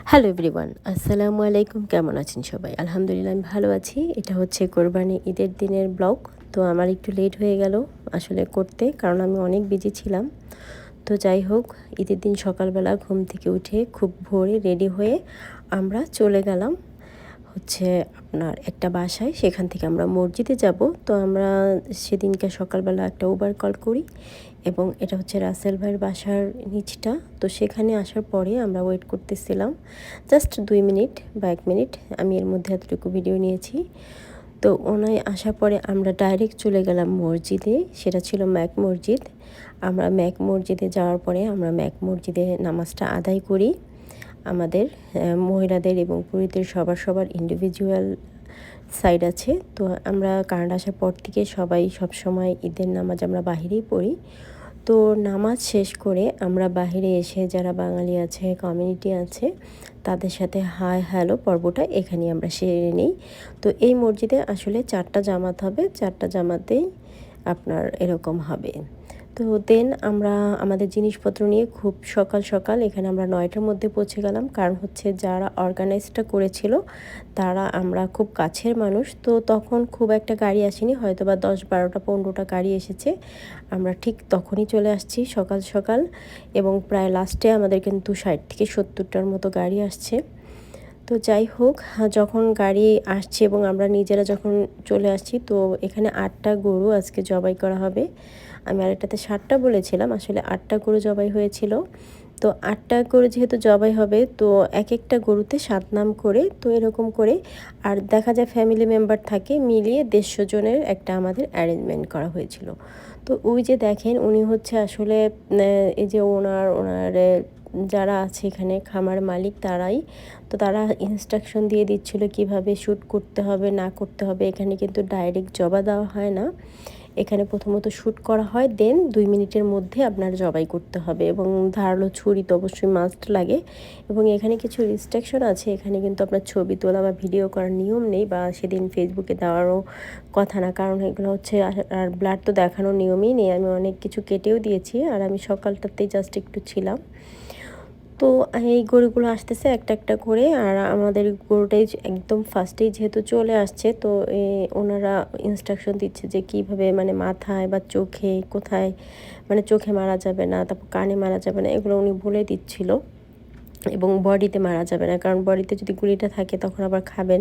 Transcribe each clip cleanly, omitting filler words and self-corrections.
Hello everyone, আসসালামু আলাইকুম। কেমন আছেন সবাই? আলহামদুলিল্লাহ আমি ভালো আছি। এটা হচ্ছে কোরবানি ঈদের দিনের ব্লগ। তো আমার একটু লেট হয়ে গেল আসলে করতে, কারণ আমি অনেক বিজি ছিলাম। তো যাই হোক, ঈদের দিন সকালবেলা ঘুম থেকে উঠে খুব ভোরে রেডি হয়ে আমরা চলে গেলাম হচ্ছে আপনার একটা বাসায়। সেখান থেকে আমরা মসজিদে যাব। তো আমরা সেদিনকে সকালবেলা একটা উবার কল করি, এবং এটা হচ্ছে রাসেল ভাইয়ের বাসার নিচটা। তো সেখানে আসার পরে আমরা ওয়েট করতেছিলাম জাস্ট 2 মিনিট বা 1 মিনিট। আমি এর মধ্যে এতটুকু ভিডিও নিয়েছি। তো ওনায় আসার পরে আমরা ডাইরেক্ট চলে গেলাম মসজিদে। সেটা ছিল ম্যাক মসজিদ। আমরা ম্যাক মসজিদে যাওয়ার পরে আমরা ম্যাক মসজিদে নামাজটা আদায় করি। আমাদের মহিলাদের এবং পুরুষদের সবার ইন্ডিভিজুয়াল সাইড আছে। তো আমরা কানাডা আসার পর থেকে সবাই সবসময় ঈদের নামাজ আমরা বাহিরেই পড়ি। তো নামাজ শেষ করে আমরা বাহিরে এসে যারা বাঙালি আছে, কমিউনিটি আছে, তাদের সাথে হাই হ্যালো পর্বটা এখানেই আমরা সেরে নিই। তো এই মসজিদে আসলে 4টা জামাত হবে, 4টা জামাতেই আপনার এরকম হবে। তো দেন আমরা আমাদের জিনিসপত্র নিয়ে খুব সকাল সকাল এখানে আমরা 9টার মধ্যে পৌঁছে গেলাম, কারণ হচ্ছে যারা অর্গানাইজটা করেছিল তারা আমরা খুব কাছের মানুষ। তো তখন খুব একটা গাড়ি আসেনি, হয়তো বা 10, 12টা, 15টা গাড়ি এসেছে। আমরা ঠিক তখনই চলে আসছি সকাল সকাল, এবং প্রায় লাস্টে আমাদের কিন্তু 60 থেকে 70টার মতো গাড়ি আসছে। তো যাই হোক, যখন গাড়ি আসছে এবং আমরা নিজেরা যখন চলে আসছি, তো এখানে 8টা গরু আজকে জবাই করা হবে। আমি আরেকটাতে 7টা বলেছিলাম, আসলে 8টা গরু জবাই হয়েছিল। তো 8টা গরু যেহেতু জবাই হবে, তো এক একটা গরুতে 7 নাম করে, তো এরকম করে। আর দেখা যায় ফ্যামিলি মেম্বার থাকে, মিলিয়ে 150 জনের একটা আমাদের অ্যারেঞ্জমেন্ট করা হয়েছিল। তো ওই যে দেখেন, উনি হচ্ছে আসলে এই যে ওনার যারা আছে এখানে খামার মালিক তারাই। তো তারা ইনস্ট্রাকশন দিয়ে দিচ্ছিল কিভাবে শ্যুট করতে হবে না করতে হবে। এখানে কিন্তু ডাইরেক্ট জবা দেওয়া হয় না, এখানে প্রথমত শ্যুট করা হয়, দেন 2 মিনিটের মধ্যে আপনার জবাই করতে হবে, এবং ধারালো ছুরি তো অবশ্যই মাস্ট লাগে। এবং এখানে কিছু রিস্ট্রিকশন আছে, এখানে কিন্তু আপনার ছবি তোলা বা ভিডিও করার নিয়ম নেই, বা সেদিন ফেসবুকে দেওয়ারও কথা না, কারণ এগুলো হচ্ছে আর ব্লাড তো দেখানোর নিয়মই নেই। আমি অনেক কিছু কেটেও দিয়েছি, আর আমি সকালটাতেই জাস্ট একটু ছিলাম। তো এই গরুগুলো আসতেছে একটা একটা করে, আর আমাদের গরুটাই একদম ফার্স্টেই যেহেতু চলে আসছে, তো ওনারা ইনস্ট্রাকশন দিচ্ছে যে কিভাবে, মানে মাথায় বা চোখে কোথায়, মানে চোখে মারা যাবে না, তারপর কানে মারা যাবে না, এগুলো উনি বলে দিচ্ছিল। এবং বডিতে মারা যাবে না, কারণ বডিতে যদি গুলিটা থাকে তখন আবার খাবেন।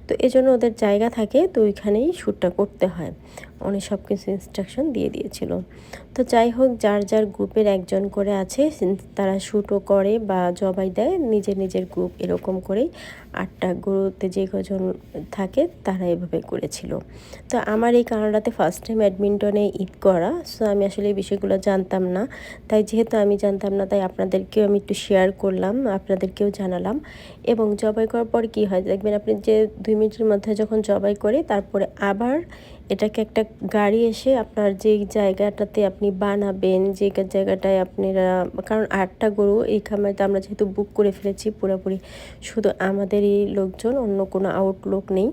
তো এজন্য ওদের জায়গা থাকে, তো ওইখানেই শ্যুটটা করতে হয়। উনি সব কিছু ইনস্ট্রাকশন দিয়ে দিয়েছিল। তো যাই হোক, যার যার গ্রুপের একজন করে আছে, তারা শ্যুটও করে বা জবাই দেয় নিজের নিজের গ্রুপ, এরকম করেই 8টা গরুতে যে কজন থাকে তারা এভাবে করেছিল। তো আমার এই কানাডাতে ফার্স্ট টাইম ব্যাডমিন্টনে ঈদ করা, সো আমি আসলে এই বিষয়গুলো জানতাম না। তাই যেহেতু আমি জানতাম না, তাই আপনাদেরকেও আমি একটু শেয়ার করলাম, আপনাদেরকেও জানালাম। এবং জবাই করার পর কি হয় দেখবেন আপনি, যে 2 মিনিটের মধ্যে যখন জবাই করে তারপরে আবার এটাকে একটা গাড়ি এসে আপনার যেই জায়গাটাতে আপনি বানাবেন, যে জায়গাটায় আপনারা, কারণ 8টা গরু এই খামারটা আমরা যেহেতু বুক করে ফেলেছি পুরোপুরি, শুধু আমাদেরই লোকজন, অন্য কোনো আউটলুক নেই।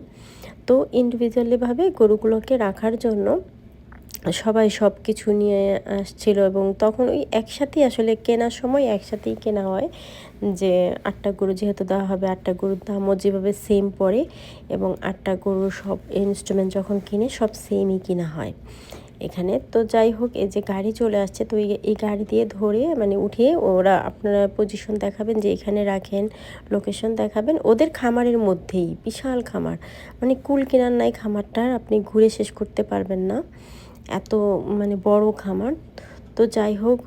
তো ইন্ডিভিজুয়ালিভাবে গরুগুলোকে রাখার জন্য সবাই সব কিছু নিয়ে আসছিল, এবং তখন ওই একসাথেই আসলে কেনার সময় একসাথেই কেনা হয়, যে 8টা গরু যেহেতু দেওয়া হবে, 8টা গরুর দামও যেভাবে সেম পড়ে, এবং 8টা গরুর সব ইনস্ট্রুমেন্ট যখন কিনে সব সেমই কিনা হয় এখানে। তো যাই হোক, এই যে গাড়ি চলে আসছে, তো এই গাড়ি দিয়ে ধরে মানে উঠিয়ে ওরা আপনারা পজিশন দেখাবেন যে এখানে রাখেন, লোকেশন দেখাবেন। ওদের খামারের মধ্যেই বিশাল খামার, মানে কুল কেনার নাই খামারটার, আপনি ঘুরে শেষ করতে পারবেন না, এত মানে বড় খামার। তো যাই হোক,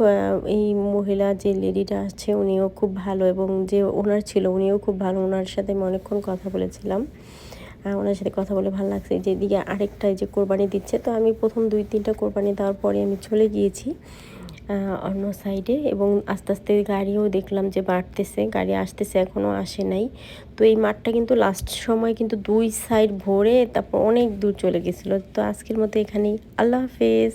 এই মহিলা যে লেডিটা আছে উনিও খুব ভালো, এবং যে ওনার ছিল উনিও খুব ভালো, ওনার সাথে আমি অনেকক্ষণ কথা বলেছিলাম। ওনার সাথে কথা বলে ভালো লাগছে। যেদিকে আরেকটা এই যে কোরবানি দিচ্ছে, তো আমি প্রথম 2-3টা কোরবানি দেওয়ার পরে আমি চলে গিয়েছি অন্য সাইডে, এবং আস্তে আস্তে গাড়িও দেখলাম যে বাড়তেছে, গাড়ি আসতেছে, এখনও আসে নাই। তো এই মাঠটা কিন্তু লাস্ট সময় কিন্তু 2 সাইড ভরে তারপর অনেক দূর চলে গেছিলো। তো আজকের মতো এখানেই, আল্লাহ হাফেজ।